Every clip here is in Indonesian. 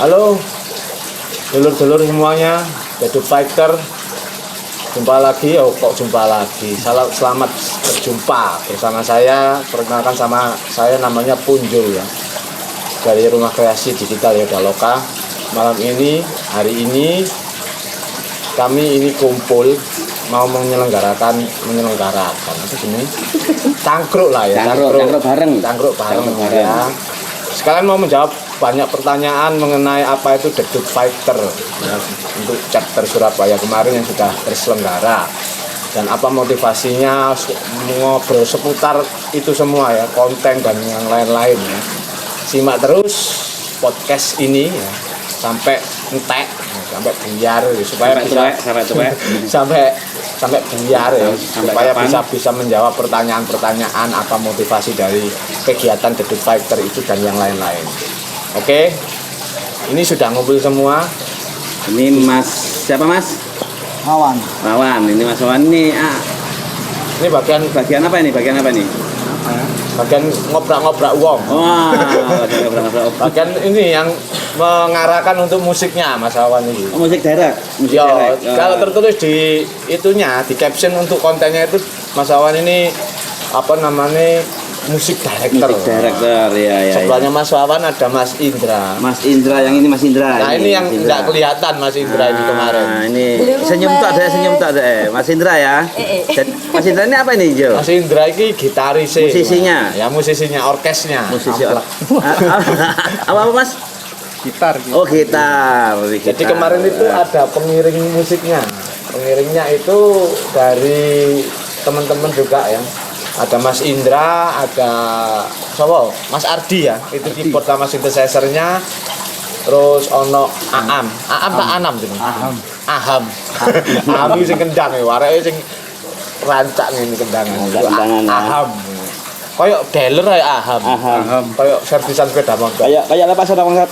Halo dulur-dulur semuanya, The Fighter. Jumpa lagi, jumpa lagi. Selamat berjumpa bersama saya. Perkenalkan sama saya namanya Punjul ya. Dari Rumah Kreasi Digital Yodaloka. Malam ini, hari ini kami ini kumpul mau menyelenggarakan apa sini? Cangkruk lah ya. Cangkruk bareng ya. Sekalian mau menjawab banyak pertanyaan mengenai apa itu The Fighter ya, untuk chapter Surabaya kemarin yang sudah terselenggara, dan apa motivasinya, ngobrol seputar itu semua ya, konten dan yang lain-lain ya. Simak terus podcast ini ya, sampai entek, sampai buyar ya, supaya sampai buyar ya, supaya bisa menjawab pertanyaan-pertanyaan apa motivasi dari kegiatan The Fighter itu dan yang lain-lain. Oke, ini sudah ngumpul semua. Ini Mas siapa Mas? Wawan. Ini Mas Wawan ini. Ini bagian apa ini? Bagian ngobrak-ngobrak uang. Wah, Bagian ini yang mengarahkan untuk musiknya Mas Wawan ini. Musik direct. Kalau tertulis di itunya, di caption untuk kontennya itu Mas Wawan ini apa namanya? Musik director ya. Sebelahnya Mas Wawan ada Mas Indra. Yang ini Mas Indra. Nah, ini yang tidak kelihatan Mas Indra ini kemarin. Ini senyum tak ada. Mas Indra ya. Mas Indra ini apa ini, Jo? Mas Indra ini gitaris. Musisinya. Ya, musisinya, orkesnya. Apa Mas? Gitar. Oh, gitar. Jadi kemarin itu ada pengiring musiknya. Pengiringnya itu dari teman-teman juga ya. Ada Mas Indra, ada Mas Ardi ya, itu keyboard sama synthesizer-nya. Terus ono Aam tak Anam gitu. Aham sing kendang ya, wareke sing rancak ngene kendangan. Aham. Kayak dealer ya Aham. Kayak servisan sepeda motor. Kayak lepas ora motor.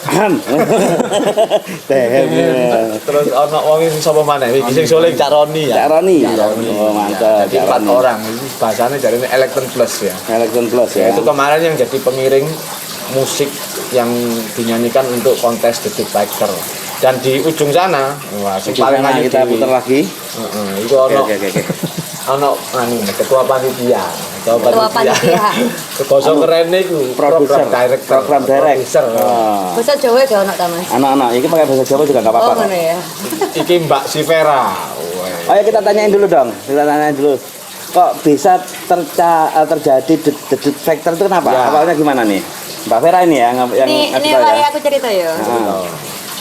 Terus ono wong sing sapa maneh? Iki sing soling Cak Roni ya. Oh, mantap. Jadi 4 orang. Ini bahasanya jarine Electron Plus ya. Itu kemarin yang jadi pengiring musik yang dinyanyikan untuk kontes The Fighter. Dan di ujung sana, paling kita putar lagi. Itu ono ketua panitia. Basa keren iku program director. Bahasa Jawa ya ono ta, Mas? Anak-anak iki pakai bahasa Jawa juga enggak apa-apa. Oh, ngono ya. Iki Mbak Sivera. Ayo kita tanyain dulu dong. Kok bisa terjadi The Fighter itu kenapa? Ya. Awalnya gimana nih? Mbak Vera ini ya yang ini awalnya aku cerita ya.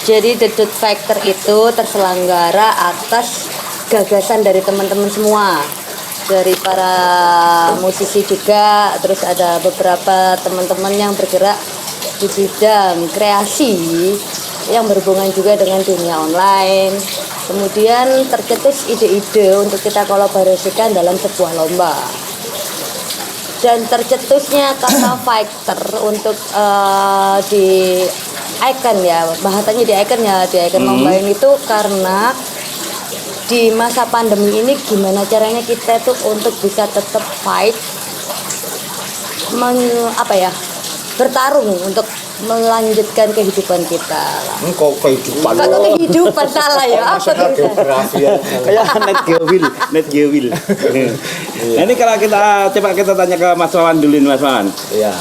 Jadi The Fighter itu terselenggara atas gagasan dari teman-teman semua, dari para musisi juga, terus ada beberapa teman-teman yang bergerak di bidang kreasi yang berhubungan juga dengan dunia online. Kemudian tercetus ide-ide untuk kita kolaborasikan dalam sebuah lomba. Dan tercetusnya kata fighter untuk di icon ya, bahasanya di icon lomba ini tuh berkarena di masa pandemi ini gimana caranya kita tuh untuk bisa tetap fight, bertarung untuk melanjutkan kehidupan kita. Kehidupan salah ya? Apa geografi ya? Kayak net geowil. Ini kalau kita tanya ke Mas Wawan dulu nih, Mas Wawan. Iya.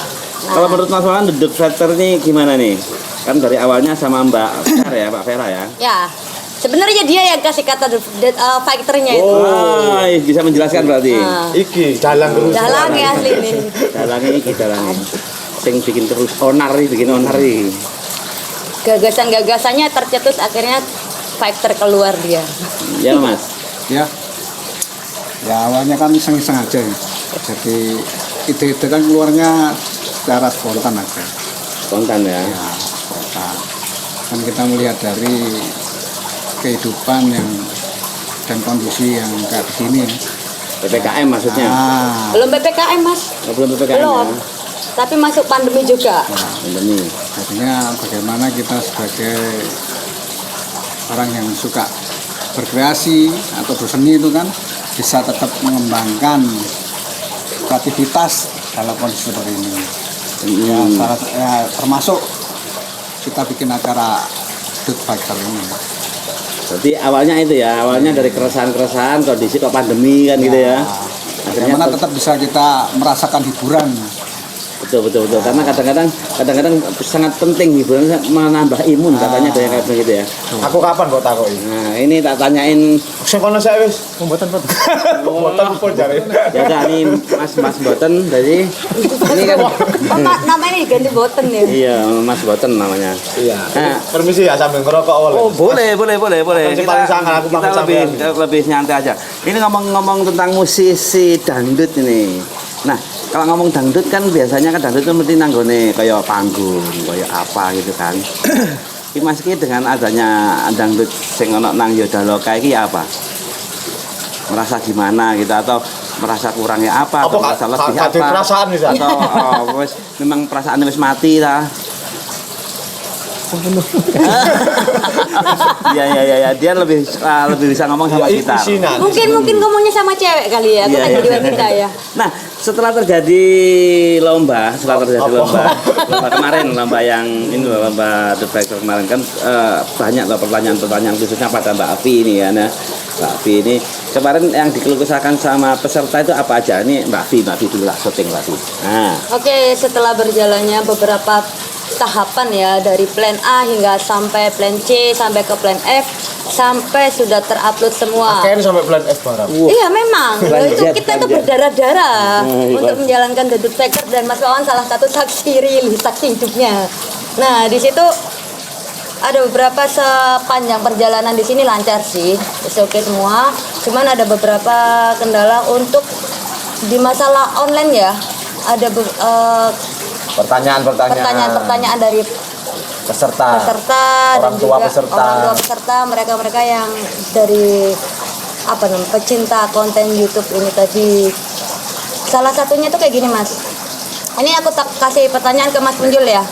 Kalau menurut Mas Wawan The Fighter ini gimana nih? Kan dari awalnya sama Mbak Vera ya. Ya. Sebenarnya dia yang kasih kata fighternya itu. Oh, bisa menjelaskan berarti. Iki dalang terus. Dalang ya asli ini. Dalang. Sing bikin terus onar iki. Gagasannya tercetus akhirnya fighter keluar dia. Ya, Mas. Ya awalnya kan iseng-iseng aja ya. Jadi ide-ide kan keluarnya secara spontan aja. Spontan ya. Ya, spontan. Kan kita melihat dari kehidupan dan kondisi yang kayak begini. PPKM maksudnya. Belum PPKM, Mas. Belum PPKM. Belum. Ya? Tapi masuk pandemi juga. Pandemi. Artinya bagaimana kita sebagai orang yang suka berkreasi atau berseni itu kan bisa tetap mengembangkan kreativitas dalam kondisi seperti ini. Ya, termasuk kita bikin acara Dut Factor ini. Berarti awalnya itu ya, awalnya dari keresahan-keresahan kondisi kok pandemi kan gitu ya. Akhirnya Bagaimana tetap bisa kita merasakan hiburan. betul. Karena kadang-kadang sangat penting hiburan menambah imun katanya kayak begitu ya. Aku kapan kok takoki? Nah, ini tak tanyain Sing kono saya wis mboten pun. Mboten pun jare. ya udah ini Mas Boten dari ini kan Namanya diganti boten ya. iya Mas Boten namanya. Iya. Nah, Permisi ya sambil ngerokok oleh. oh boleh. Yang paling sangar, aku Kita pakai lebih nyantai aja. Ini ngomong-ngomong tentang musisi dangdut ini. Nah, kalau ngomong dangdut kan biasanya kan dangdut itu mesti nanggone kayak panggung, kayak apa gitu kan. Iki Mas iki dengan adanya dangdut sing ono nang Yodaloka iki apa? Merasa gimana gitu atau merasa kurangnya apa atau merasa lebih ada apa? perasaan bisa. Atau wis memang perasaan wis mati lah. Iya, dia lebih bisa ngomong sama Ya, kita. isinan. Mungkin ngomongnya sama cewek kali ya, aku Iya, kan iya. jadi wanita ya. Nah, setelah terjadi lomba kemarin, lomba yang ini loh, lomba The Factor kemarin kan banyak loh pertanyaan khususnya pada Mbak Afi ini ya, nah. Mbak Afi ini kemarin yang dikeluh kesahkan sama peserta itu apa aja? Ini Mbak Afi dulu lah, syuting Mbak Afi. Nah, Oke, setelah berjalannya beberapa tahapan ya dari plan A hingga sampai plan C sampai ke plan F sampai sudah terupload semua. Kayaknya sampai plan F barang. Iya memang, itu Lanjut, kita tuh lanjut. berdarah-darah Iya. untuk menjalankan The Dut Factor dan Mas Wawan salah satu saksi hidupnya. Nah di situ ada beberapa sepanjang perjalanan di sini lancar sih, oke semua. Cuman ada beberapa kendala untuk di masalah online ya. Ada pertanyaan-pertanyaan dari Peserta. peserta Orang dan tua juga peserta. orang tua peserta, mereka yang dari apa namanya pecinta konten YouTube ini tadi. Salah satunya tuh kayak gini Mas. Ini aku kasih pertanyaan ke Mas Punjul ya.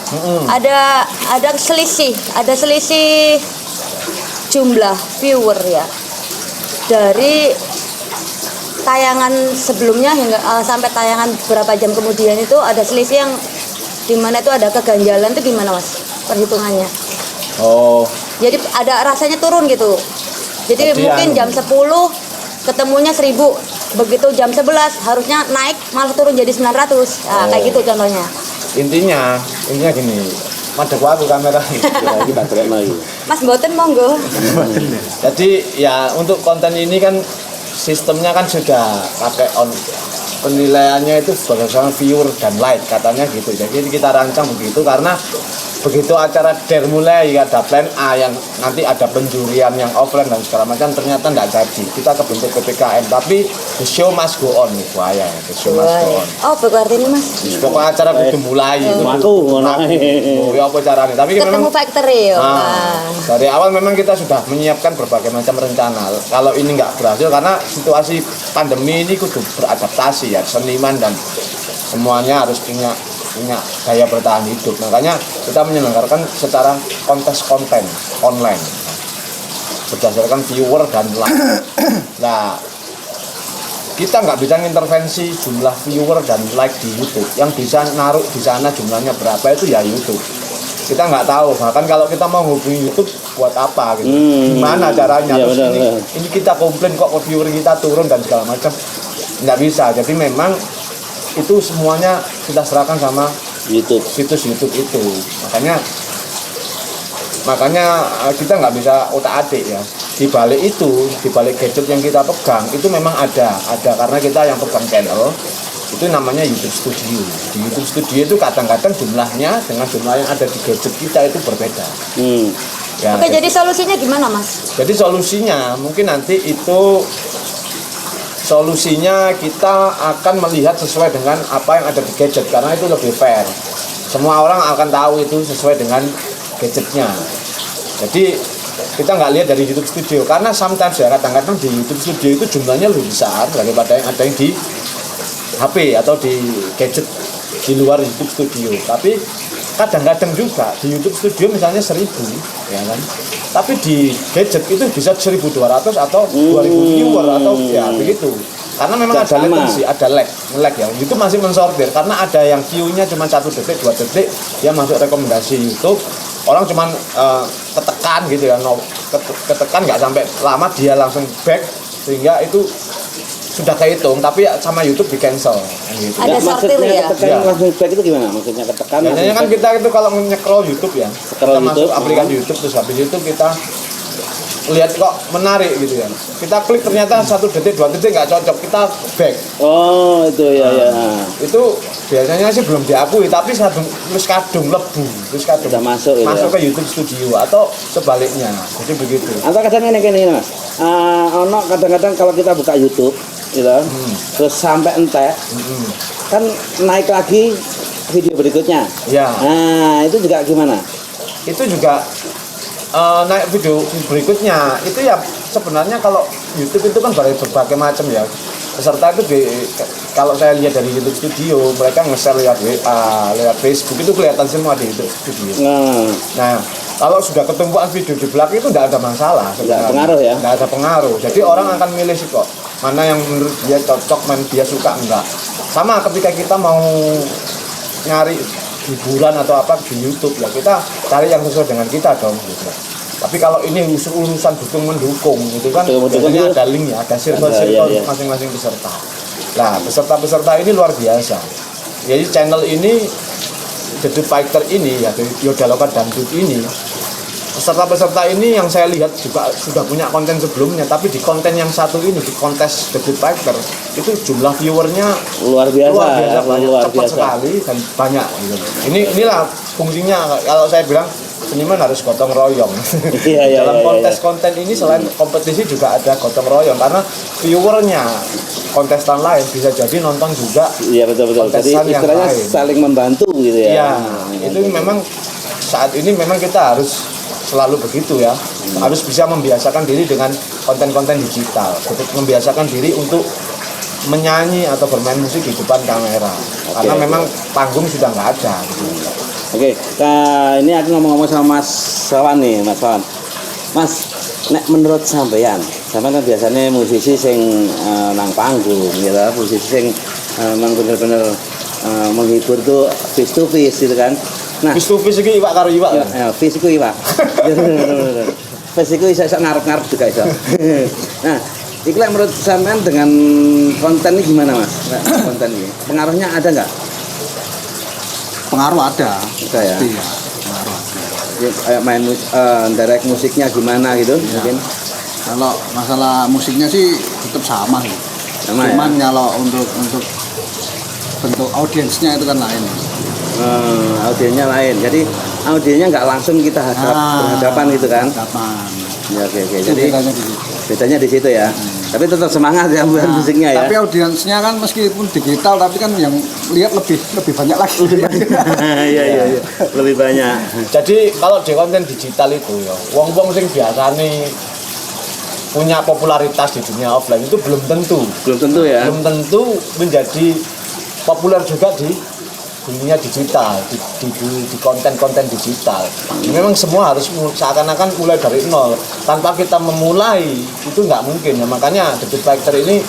Ada selisih jumlah viewer ya dari tayangan sebelumnya hingga sampai tayangan beberapa jam kemudian itu ada selisih yang dimana itu ada keganjalan itu gimana Mas perhitungannya? Oh, Jadi ada rasanya turun gitu. Jadi mungkin jam 10 ketemunya 1000. Begitu jam 11 harusnya naik malah turun jadi 900. Nah, kayak gitu contohnya. intinya gini. Madep aku kamera. kita baterai lagi. Mas Boten monggo. Jadi ya untuk konten ini kan sistemnya kan sudah pakai penilaiannya itu berdasarkan viewer dan like katanya gitu. Jadi kita rancang begitu karena begitu acara mulai ada plan A yang nanti ada penjurian yang offline dan segala macam ternyata tidak jadi. Kita kebentuk PPKM tapi the show must go on nih bahaya ya. The show must go on. Oh, berarti ini Mas. Pokoknya acara kudu mulai itu. Aku ngono. Oh, ya apa caranya? Tapi Ketemu memang factory ya. dari awal memang kita sudah menyiapkan berbagai macam rencana. Kalau ini nggak berhasil karena situasi pandemi ini kudu beradaptasi ya, seniman dan semuanya harus punya daya bertahan hidup. Makanya kita menyelenggarakan secara konten online berdasarkan viewer dan like. Nah, kita nggak bisa intervensi jumlah viewer dan like di YouTube. Yang bisa naruh di sana jumlahnya berapa itu ya YouTube. Kita nggak tahu. Bahkan kalau kita mau hubungi YouTube buat apa gitu, gimana caranya? Iya, Terus benar. ini kita komplain kok viewer kita turun dan segala macam, nggak bisa. Jadi memang itu semuanya kita serahkan sama YouTube. situs YouTube itu. Makanya kita nggak bisa otak-atik ya. Di balik itu, di balik gadget yang kita pegang itu memang ada karena kita yang pegang channel itu namanya YouTube Studio. Di YouTube Studio itu kadang-kadang jumlahnya dengan jumlah yang ada di gadget kita itu berbeda. Ya, Oke, jadi solusinya gimana Mas? jadi solusinya mungkin nanti itu kita akan melihat sesuai dengan apa yang ada di gadget karena itu lebih fair. Semua orang akan tahu itu sesuai dengan gadgetnya. Jadi kita nggak lihat dari YouTube Studio karena sometimes ya kadang-kadang di YouTube Studio itu jumlahnya lebih besar daripada yang ada yang di HP atau di gadget di luar YouTube Studio. Tapi kadang-kadang juga di YouTube Studio misalnya 1000 ya kan. Tapi di gadget itu bisa 1200 atau 2000 viewer atau ya begitu. Karena memang ada latency, ada lag ya. YouTube masih mensortir karena ada yang view-nya cuma 1 detik, 2 detik dia masuk rekomendasi YouTube. orang cuman ketekan gitu ya, ketekan nggak sampai lama dia langsung back, sehingga itu sudah kehitung, tapi sama YouTube di cancel gitu. Ada sortir ya? Ketekan Iya. langsung back itu gimana? Maksudnya ketekan Biasanya kan langsung kita itu kalau nge-scroll YouTube ya, Scroll kita masuk YouTube, aplikasi YouTube, terus habis itu kita lihat kok menarik gitu ya, kita klik ternyata 1 detik 2 detik nggak cocok, kita back. Oh, itu ya ya. Itu biasanya sih belum diakui, tapi terus kadung lebu, terus kadung Udah masuk gitu masuk ya? ke YouTube Studio atau sebaliknya, jadi begitu. Atau kadang ini Mas. Ono kadang-kadang kalau kita buka YouTube gitu. Terus sampai entek Mm-mm. kan naik lagi video berikutnya. Ya, Nah, itu juga gimana? itu juga naik video berikutnya. Itu ya sebenarnya kalau YouTube itu kan berbagai macam ya. Peserta itu kalau saya lihat dari YouTube Studio, mereka nge-share lewat WA, lewat Facebook, itu kelihatan semua di YouTube Studio. Nah, Nah, kalau sudah ketumpuan video di belakang itu tidak ada masalah. sebenarnya. pengaruh ya? Tidak ada pengaruh. Jadi orang akan milih sih kok mana yang menurut dia cocok, mana dia suka enggak. Sama ketika kita mau nyari hiburan atau apa di YouTube ya, kita cari yang sesuai dengan kita dong gitu. Tapi kalau ini urusan dukung mendukung itu kan Dukung-mendukung biasanya itu ada link ya, ada circle-circle ada, ya. masing-masing peserta. Nah, peserta-peserta ini luar biasa. Jadi channel ini The Dut Fighter ini ya, Yoda Loka Dangdut ini, peserta-peserta ini yang saya lihat juga sudah punya konten sebelumnya, tapi di konten yang satu ini, di kontes The Dut Fighter itu jumlah viewernya luar biasa, banyak, luar cepat biasa. sekali dan banyak gitu. Inilah fungsinya kalau saya bilang seniman harus gotong royong. Iya, iya, Dalam iya, kontes konten ini selain kompetisi juga ada gotong royong, karena viewernya kontestan lain bisa jadi nonton juga. Iya betul. Jadi Kontestan yang istilahnya lain. saling membantu gitu ya. Iya, itu memang saat ini memang kita harus selalu begitu ya. Harus bisa membiasakan diri dengan konten-konten digital, membiasakan diri untuk menyanyi atau bermain musik di depan kamera. Karena oke. memang panggung sudah nggak ada. Gitu. Oke, nah ini aku ngomong-ngomong sama Mas Wawan nih, Mas Wawan. Mas, nek menurut sampean kan biasanya musisi sing nang panggung gitu, musisi sing memang bener-bener menghibur tuh face to face gitu kan. Nah, Face to face iki iwak karo iwak. kan? ya, face iku iwak. Bener-bener. Face iku iso ngarep-ngarep juga iso. Nah, iki lek menurut sampean dengan konten ini gimana, Mas? Nah, konten ini pengaruhnya ada nggak? Pengaruh ada. Ada ya? Pasti ya. Pengaruh ada. Ya, kayak main direct musiknya gimana gitu mungkin Kalau masalah musiknya sih tetap sama sih. sama Cuman ya kalau untuk bentuk audiensnya itu kan lain. audiennya lain jadi audiennya nggak langsung kita berhadapan gitu kan Hadapan. ya oke Itu jadi bedanya di situ. bedanya di situ ya tapi tetap semangat ya buat Nah, musiknya ya Tapi audiensnya kan meskipun digital tapi kan yang lihat lebih banyak lagi. iya lebih banyak Jadi kalau di konten digital itu ya, wong-wong sing biasane punya popularitas di dunia offline itu belum tentu ya belum tentu menjadi populer juga di dunia digital, di konten-konten digital. Memang semua harus seakan-akan mulai dari nol. Tanpa kita memulai itu nggak mungkin ya. Makanya The Dut Fighter ini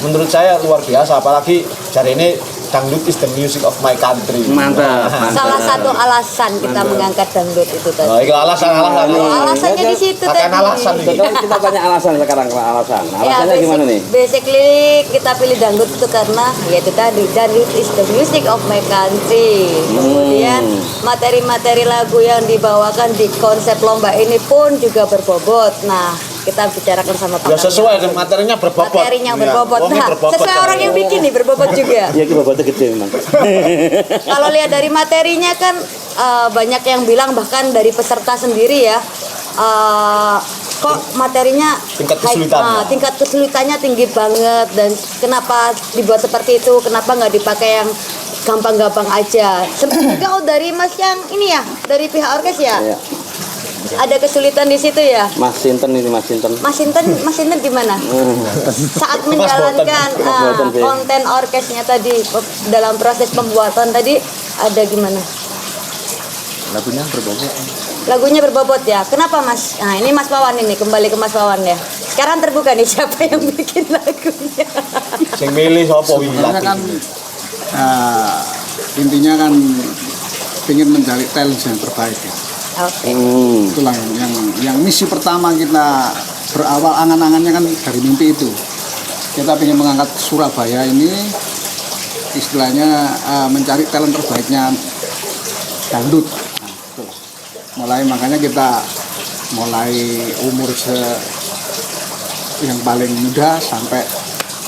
menurut saya luar biasa. Apalagi hari ini dangdut is the music of my country. Mantap, Nah, mantap. Salah satu alasan kita mengangkat dangdut itu tadi. Oh, itu alasan. Alasannya di situ Pakai tadi. alasan ini. Sekarang kita tanya alasan sekarang alasan Ya, alasannya gimana nih basically kita pilih dangdut itu karena yaitu tadi dangdut is the music of my country. Kemudian materi-materi lagu yang dibawakan di konsep lomba ini pun juga berbobot. Nah, kita bicarakan sama Ya Pak. sesuai dengan materinya berbobot. Materinya Ya, berbobot. wongnya Nah, berbobot. sesuai orang yang bikin nih berbobot juga. ya kita bobotnya gede memang Kalau lihat dari materinya kan banyak yang bilang bahkan dari peserta sendiri ya kok materinya Tingkat kesulitannya. tingkat kesulitannya tinggi banget dan kenapa dibuat seperti itu, kenapa nggak dipakai yang gampang-gampang aja. Sebenarnya oh dari Mas yang ini ya, dari pihak orkes ya, Iya. ada kesulitan di situ ya. Mas Sinten ini Mas Sinten Mas Sinten gimana? Saat menjalankan Mas Boten sih. konten orkesnya tadi dalam proses pembuatan tadi ada gimana? Lagunya berbobot ya. Kenapa Mas? Nah ini Mas Wawan ini kembali ke Mas Wawan ya. Sekarang terbuka nih siapa yang bikin lagunya. Sing milih sapa Sebenarnya kan intinya kan ingin mencari talent yang terbaik ya. Oke. Itulah yang misi pertama kita berawal angan-angannya kan dari mimpi itu. Kita ingin mengangkat Surabaya ini istilahnya mencari talent terbaiknya dangdut. Nah, itu. Makanya kita mulai umur yang paling muda sampai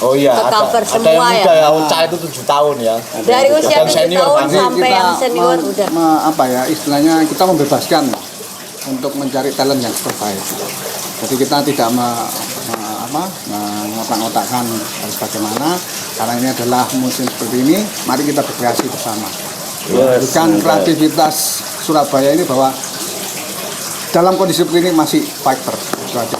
Oh iya, Ke cover ada semua yang muda ya? ya, Uca itu 7 tahun ya. Dari usia Yang 7 senior tahun banget. sampai yang senior udah. Istilahnya kita membebaskan untuk mencari talent yang terbaik. Jadi kita tidak mengotak-otakkan harus bagaimana, karena ini adalah musim seperti ini, mari kita berkreasi bersama. Bukan kreativitas Surabaya ini bahwa dalam kondisi seperti ini masih fighter. Itu aja.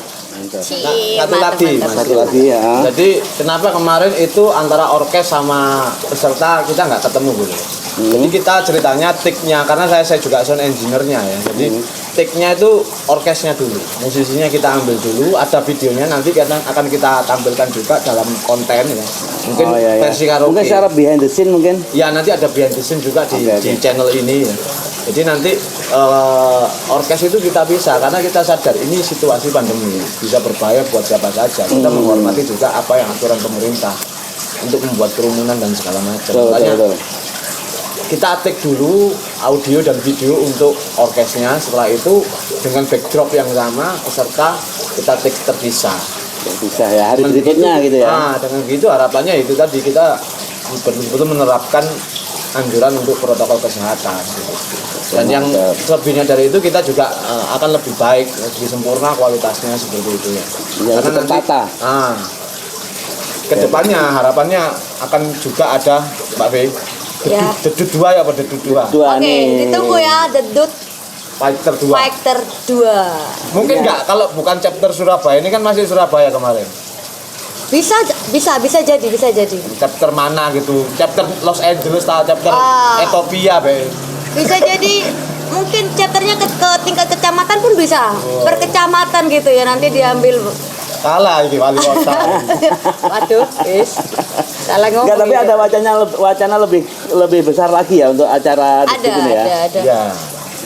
Satu lagi, Mas. Satu lagi ya. Jadi kenapa kemarin itu antara orkes sama peserta kita nggak ketemu gitu. Jadi kita ceritanya take-nya, karena saya juga sound engineer-nya ya. Jadi take-nya itu orkesnya dulu, musisinya kita ambil dulu, ada videonya nanti akan kita tampilkan juga dalam konten ya. Mungkin versi karaoke. Mungkin secara behind the scene mungkin. Ya nanti ada behind the scene juga di channel ini ya. Jadi nanti orkes itu kita bisa, karena kita sadar ini situasi pandemi bisa berbahaya buat siapa saja. Kita menghormati juga apa yang aturan pemerintah untuk membuat kerumunan dan segala macam. Makanya kita take dulu audio dan video untuk orkesnya, setelah itu dengan backdrop yang sama peserta kita take terpisah. Bisa ya, hari berikutnya gitu ya. Nah, dengan gitu harapannya itu tadi kita betul-betul menerapkan anjuran untuk protokol kesehatan. Dan yang lebihnya dari itu kita juga akan lebih baik, lebih sempurna kualitasnya seperti itu ya. Karena tertata. Kedepannya harapannya akan juga ada Mbak Be. Ya. Dedut 2 ya, apa Dedut 2? Oke, ditunggu ya Dedut Fighter 2. Fighter 2. Mungkin nggak kalau bukan chapter Surabaya, ini kan masih Surabaya kemarin. Bisa jadi. Chapter mana gitu? Chapter Los Angeles atau chapter Ethiopia, Be? Bisa jadi mungkin chapternya ke tingkat kecamatan pun bisa. Per kecamatan gitu ya, nanti diambil. Salah ini wali kota. Waduh, salah ngomong. Enggak, tapi ada wacana lebih besar lagi ya untuk acara di sini ya. Ada. Ya.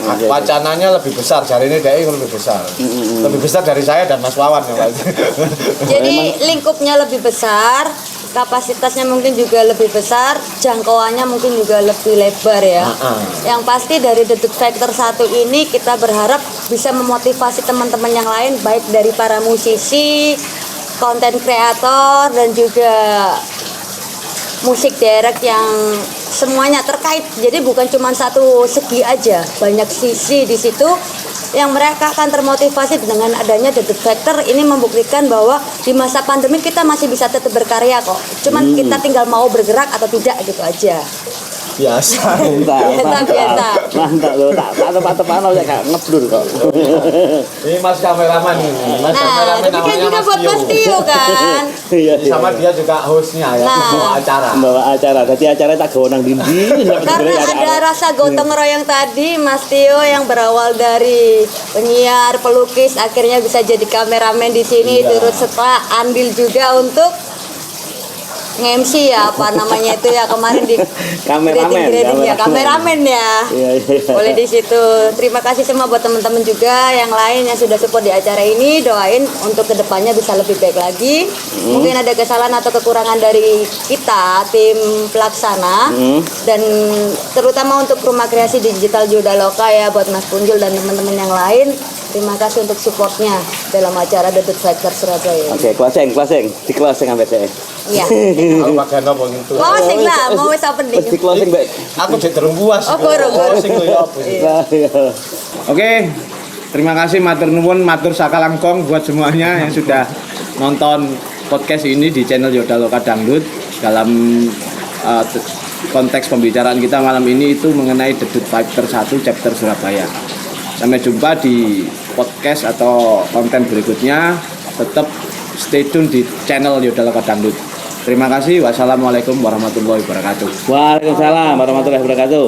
Wacananya lebih besar, jari ini DI lebih besar. Lebih besar dari saya dan Mas Wawan ya, Mas. Jadi lingkupnya lebih besar, kapasitasnya mungkin juga lebih besar, jangkauannya mungkin juga lebih lebar ya. Yang pasti dari Dedut Factor 1 ini kita berharap bisa memotivasi teman-teman yang lain, baik dari para musisi, konten kreator, dan juga musik direct yang semuanya terkait. Jadi bukan cuma satu segi aja, banyak sisi di situ yang mereka akan termotivasi dengan adanya Dedut Factor ini membuktikan bahwa di masa pandemi kita masih bisa tetap berkarya kok. Cuman kita tinggal mau bergerak atau tidak gitu aja. Biasa. Mantap loh, tak tepat-tepat aja Kak, ngeblur kok. Ini Mas kameraman ini. Mas kameraman Demikian namanya juga buat Mas Tio kan. Iya. Sama dia juga hostnya ya, bawa acara. Bawa acara, jadi acaranya tak nang dindi. Karena ada rasa gotong royong tadi, Mas Tio yang berawal dari penyiar, pelukis, akhirnya bisa jadi kameramen di sini, turut serta andil juga untuk nge-MC ya, apa namanya itu ya kemarin di grading ya, kameramen ya. Iya. Boleh di situ. Terima kasih semua buat teman-teman juga yang lain yang sudah support di acara ini. Doain untuk kedepannya bisa lebih baik lagi. Mungkin ada kesalahan atau kekurangan dari kita tim pelaksana dan terutama untuk Rumah Kreasi Digital Jodaloka ya, buat Mas Punjul dan teman-teman yang lain. Terima kasih untuk supportnya dalam acara Dedut Factor Surabaya. Oke, closing, di closing sampai saya. Iya. Kalau bagian apa gitu. Closing lah, mau wis opening. Di closing, Mbak. Aku jadi terung puas. Oh, gorong. Closing lho ya apa sih? Oke, terima kasih matur nuwun, matur sakalangkong buat semuanya yang sudah nonton podcast ini di channel Jodaloka Dangdut. Dalam konteks pembicaraan kita malam ini itu mengenai Dedut Factor 1 chapter Surabaya. Sampai jumpa di podcast atau konten berikutnya. Tetap stay tune di channel Jodaloka Dangdut. Terima kasih. Wassalamualaikum warahmatullahi wabarakatuh. Waalaikumsalam warahmatullahi wabarakatuh.